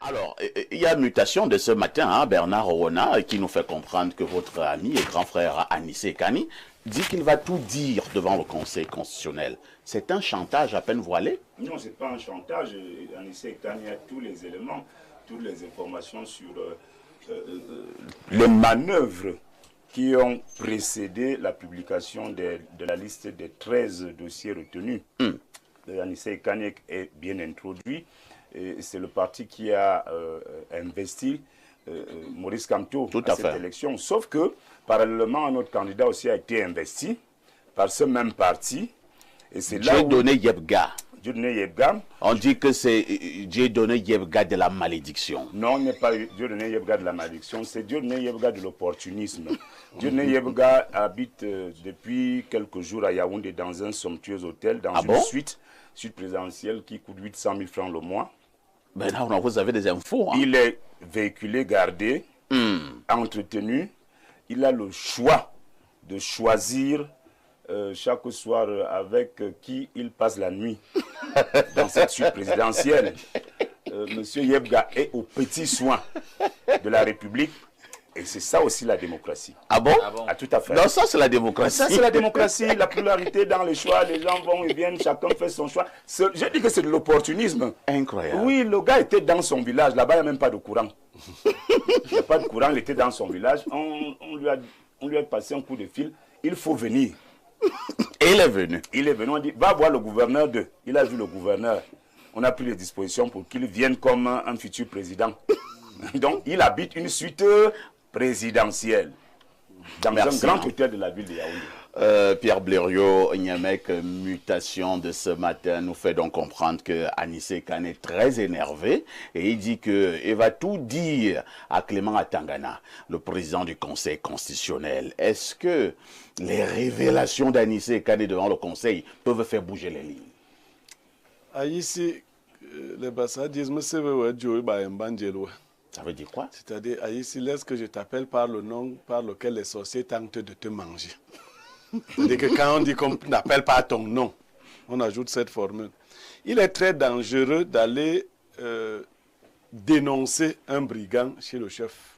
Alors, il y a mutation de ce matin, hein, Bernard Owona, qui nous fait comprendre que votre ami et grand frère Anissé Kani dit qu'il va tout dire devant le Conseil constitutionnel. C'est un chantage à peine voilé? Non, ce n'est pas un chantage. Anissé Kani a tous les éléments, toutes les informations sur les manœuvres qui ont précédé la publication de la liste des 13 dossiers retenus. Anissé Kani est bien introduit. C'est le parti qui a investi Maurice Kamto à cette élection. Sauf que, parallèlement, notre candidat aussi a été investi par ce même parti. Et c'est là où... Dieudonné Yebga. Dieudonné Yebga. On dit que c'est Dieudonné Yebga de la malédiction. Non, il n'est pas Dieudonné Yebga de la malédiction, c'est Dieudonné Yebga de l'opportunisme. Dieudonné Yebga habite depuis quelques jours à Yaoundé dans un somptueux hôtel, dans une suite présidentielle qui coûte 800 000 francs le mois. Ben là, vous avez des infos. Hein? Il est véhiculé, gardé, entretenu. Il a le choix de choisir chaque soir avec qui il passe la nuit dans cette suite présidentielle. Monsieur Yebga est aux petits soins de la République. Et c'est ça aussi la démocratie. Ah bon? Ah, tout à fait. Non, ça c'est la démocratie. Ça c'est la démocratie, la pluralité dans les choix. Les gens vont et viennent, chacun fait son choix. Je dis que c'est de l'opportunisme. Incroyable. Oui, le gars était dans son village. Là-bas, il n'y a même pas de courant. Il n'y a pas de courant, il était dans son village. On lui a passé un coup de fil. Il faut venir. Et il est venu. Il est venu, on dit, va voir le gouverneur d'eux. Il a vu le gouverneur. On a pris les dispositions pour qu'il vienne comme un futur président. Donc, il habite une suite présidentielle dans un grand hôtel de la ville de Yaoundé. Pierre Blériot, Niamek, mutation de ce matin nous fait donc comprendre que Anissé Kani est très énervé et il dit qu'il va tout dire à Clément Atangana, le président du Conseil constitutionnel. Est-ce que les révélations d'Anissé Kani devant le Conseil peuvent faire bouger les lignes? Ici, les Bassa disent, mais c'est vrai, Ça veut dire quoi? C'est-à-dire, ici, laisse que je t'appelle par le nom par lequel les sorciers tentent de te manger. C'est-à-dire que quand on dit qu'on n'appelle pas ton nom, on ajoute cette formule. Il est très dangereux d'aller dénoncer un brigand chez le chef.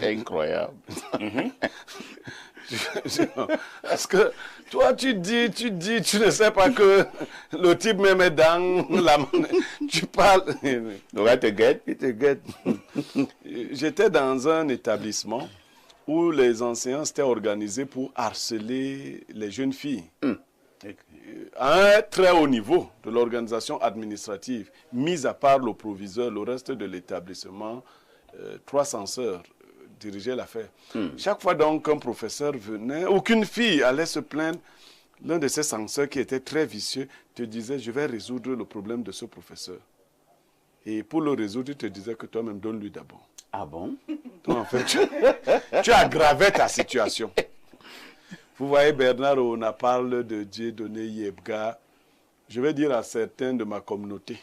Incroyable. Parce que toi, tu dis, tu ne sais pas que le type même est dans la monnaie. Tu parles. Donc, il te guette. Il te guette. J'étais dans un établissement où les enseignants s'étaient organisés pour harceler les jeunes filles. À un très haut niveau de l'organisation administrative, mis à part le proviseur, le reste de l'établissement, 3 censeurs dirigeaient l'affaire. Chaque fois donc qu'un professeur venait, aucune fille allait se plaindre. L'un de ces censeurs qui était très vicieux te disait, je vais résoudre le problème de ce professeur. Et pour le résoudre, il te disait que toi-même, donne-lui d'abord. Ah bon? Donc, en fait, tu aggravais ta situation. Vous voyez, Bernard, on parle de Dieudonné Yebga. Je vais dire à certains de ma communauté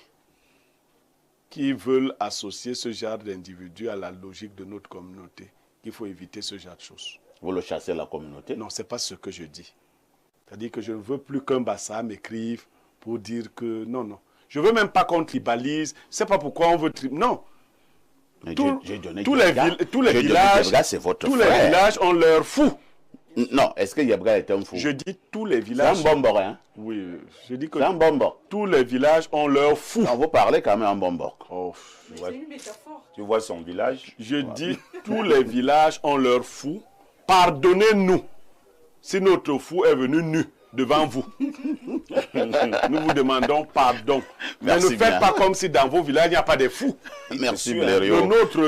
qui veulent associer ce genre d'individus à la logique de notre communauté, qu'il faut éviter ce genre de choses. Vous le chassez la communauté? Non, ce n'est pas ce que je dis. C'est-à-dire que je ne veux plus qu'un Bassa m'écrive pour dire que non, non. Je ne veux même pas qu'on tribalise. Je ne sais pas pourquoi on veut non. Tous les villages ont leur fou. Non, est-ce que Yebga est un fou? Je dis tous les villages. C'est un bombor, hein? Oui, je dis que c'est un bombor. Tous les villages ont leur fou. On vous parlez quand même en bombor. Oh, c'est une métaphore. Tu vois son village? Je dis tous les villages ont leur fou. Pardonnez-nous si notre fou est venu nu devant vous. Nous vous demandons pardon. Merci. Mais ne faites pas comme si dans vos villages, il n'y a pas de fous. Merci, Blériot. Le nôtre,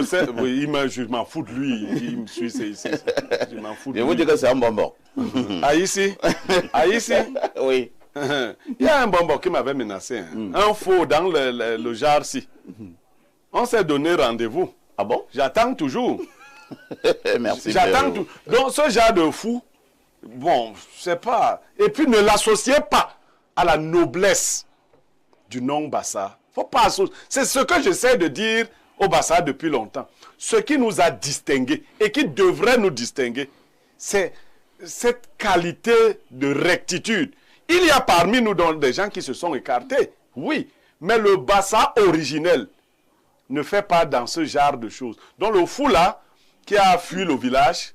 oui, je m'en fous de lui. Il me suit, je m'en fous de lui. Je vous dis que c'est un bonbon. Ici, oui. Il y a un bonbon qui m'avait menacé. Hein. Un faux dans le jar-ci. On s'est donné rendez-vous. Ah bon? J'attends toujours. Merci. J'attends tout. Donc, ce genre de fou, bon, je sais pas. Et puis, ne l'associez pas à la noblesse du nom Bassa. Faut pas associer. C'est ce que j'essaie de dire au Bassa depuis longtemps. Ce qui nous a distingués et qui devrait nous distinguer, c'est cette qualité de rectitude. Il y a parmi nous donc des gens qui se sont écartés, oui, Mais le Bassa originel ne fait pas dans ce genre de choses. Donc le fou là, qui a fui le village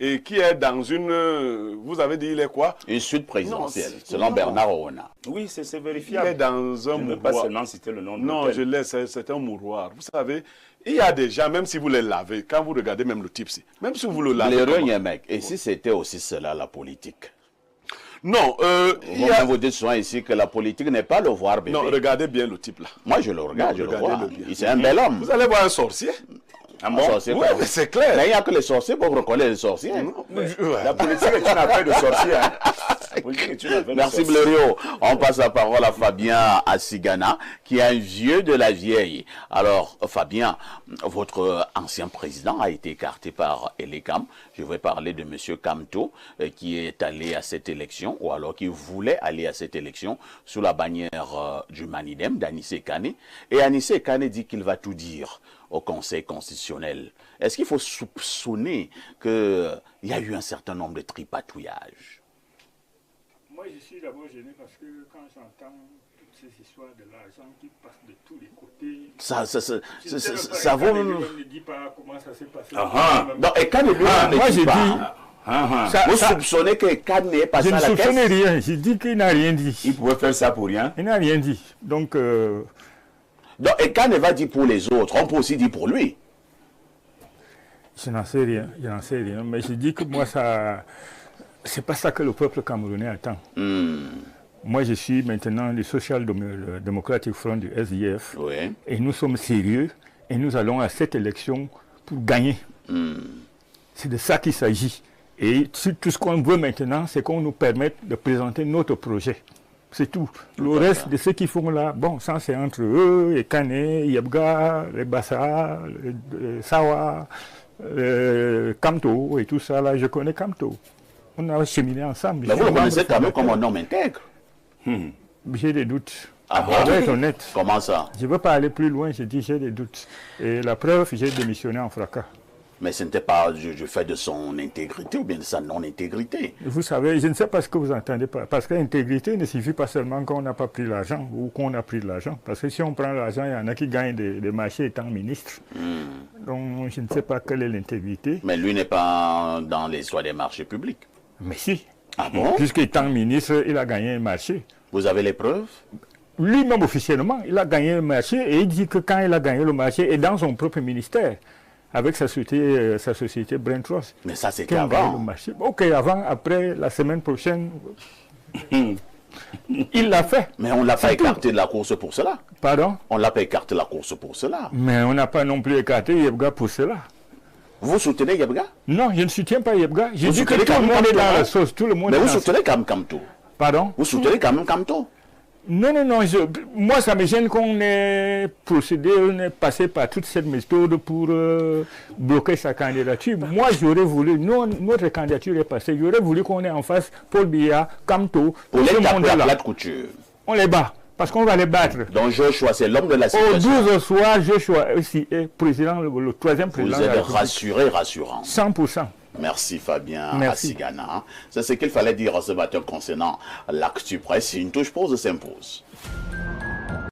et qui est dans une... Vous avez dit, il est quoi? Une suite présidentielle, selon non. Bernard Oona. Oui, c'est Il vérifiable. est dans un Je ne veux pas mouroir. seulement citer le nom de Non, l'hôtel. je l'ai, c'est un mouroir. Vous savez, il y a des gens, même si vous les lavez, quand vous regardez même le type, même si vous le lavez... Mec. Et si c'était aussi cela, la politique? Non, Vous dites souvent ici que la politique n'est pas le voir bébé. Non, regardez bien le type là. Moi, je le regarde, Non, je le vois. regardez-le bien. C'est un bel homme. Vous allez voir un sorcier. Un sorcier, Oui, quoi. mais c'est clair. Mais il n'y a que les sorciers pour reconnaître les sorciers. La politique est une affaire de sorcier. Hein. La politique est une affaire de Merci sorcier. Blériot. On passe la parole à Fabien Assigana, qui est un vieux de la vieille. Alors, Fabien, votre ancien président a été écarté par Elecam. Je vais parler de M. Kamto, qui est allé à cette élection, ou alors qui voulait aller à cette élection, sous la bannière du Manidem, d'Anissé Kane. Et Anissé Kane dit qu'il va tout dire au Conseil constitutionnel. Est-ce qu'il faut soupçonner qu'il y a eu un certain nombre de tripatouillages? Moi, je suis d'abord gêné parce que quand j'entends toutes ces histoires de l'argent qui passe de tous les côtés... Ça vaut... ne dit pas comment ça s'est passé. Non, et Kane lui-même moi, ne dit j'ai pas. Vous soupçonnez que Kane est passé Je à ne la caisse? soupçonnais rien. J'ai dit qu'il n'a rien dit. Il pouvait faire ça pour rien. Il n'a rien dit. Donc, Et Kane va dire pour les autres, on peut aussi dire pour lui. je n'en sais rien. Je n'en sais rien. Mais je dis que moi, ça... C'est pas ça que le peuple camerounais attend. Moi, je suis maintenant le Social Democratic Front du SDF. Oui. Et nous sommes sérieux. Et nous allons à cette élection pour gagner. C'est de ça qu'il s'agit. Et tout ce qu'on veut maintenant, c'est qu'on nous permette de présenter notre projet. C'est tout. Le reste de ceux qui font là, bon, ça c'est entre eux, et Kane, Yabga, les Bassa, Sawa, Kamto et tout ça là, je connais Kamto. On a cheminé ensemble. Mais vous le connaissez quand même comme un homme intègre. J'ai des doutes. Ah bon? Je vais être honnête. Comment ça? Je ne veux pas aller plus loin, je dis j'ai des doutes. Et la preuve, j'ai démissionné en fracas. Mais ce n'était pas du fait de son intégrité ou bien de sa non-intégrité. Vous savez, je ne sais pas ce que vous entendez par... Parce que l'intégrité ne suffit pas seulement qu'on n'a pas pris l'argent ou qu'on a pris de l'argent. Parce que si on prend l'argent, il y en a qui gagnent des marchés étant ministre. Donc, je ne sais pas quelle est l'intégrité. Mais lui n'est pas dans l'histoire des marchés publics. Mais si. Ah bon? Puisqu'étant ministre, il a gagné un marché. Vous avez les preuves? Lui-même officiellement, il a gagné un marché et il dit que quand il a gagné le marché, et dans son propre ministère, avec sa société Brent Ross. Mais ça, c'était qui ont gagné avant. le marché. Ok, avant, après, la semaine prochaine, il l'a fait. Mais on ne l'a pas C'est écarté de la course pour cela. Pardon? On ne l'a pas écarté de la course pour cela. Mais on n'a pas non plus écarté Yebga pour cela. Vous soutenez Yabga? Non, je ne soutiens pas Yebga. Je Vous dis que soutenez tout le quand même monde est Kamto, dans hein? la sauce. Tout le monde Mais est vous dans la soutenez quand même Kamto. Pardon? Vous soutenez quand même Kamto. Non, non, non. Moi, ça me gêne qu'on ait procédé, on ait passé par toute cette méthode pour bloquer sa candidature. Moi, j'aurais voulu, notre candidature est passée, j'aurais voulu qu'on ait en face Paul Biya, Kamto, Pour les ce taper à monde-là. plate couture. On les bat, parce qu'on va les battre. Donc Joshua, c'est l'homme de la Au situation. 12 soir, Joshua aussi est président, le troisième Vous président de êtes la République. rassuré, rassurant. 100%. Merci Fabien Merci. Assigana. C'est ce qu'il fallait dire ce matin concernant l'actu presse. Une touche pause s'impose.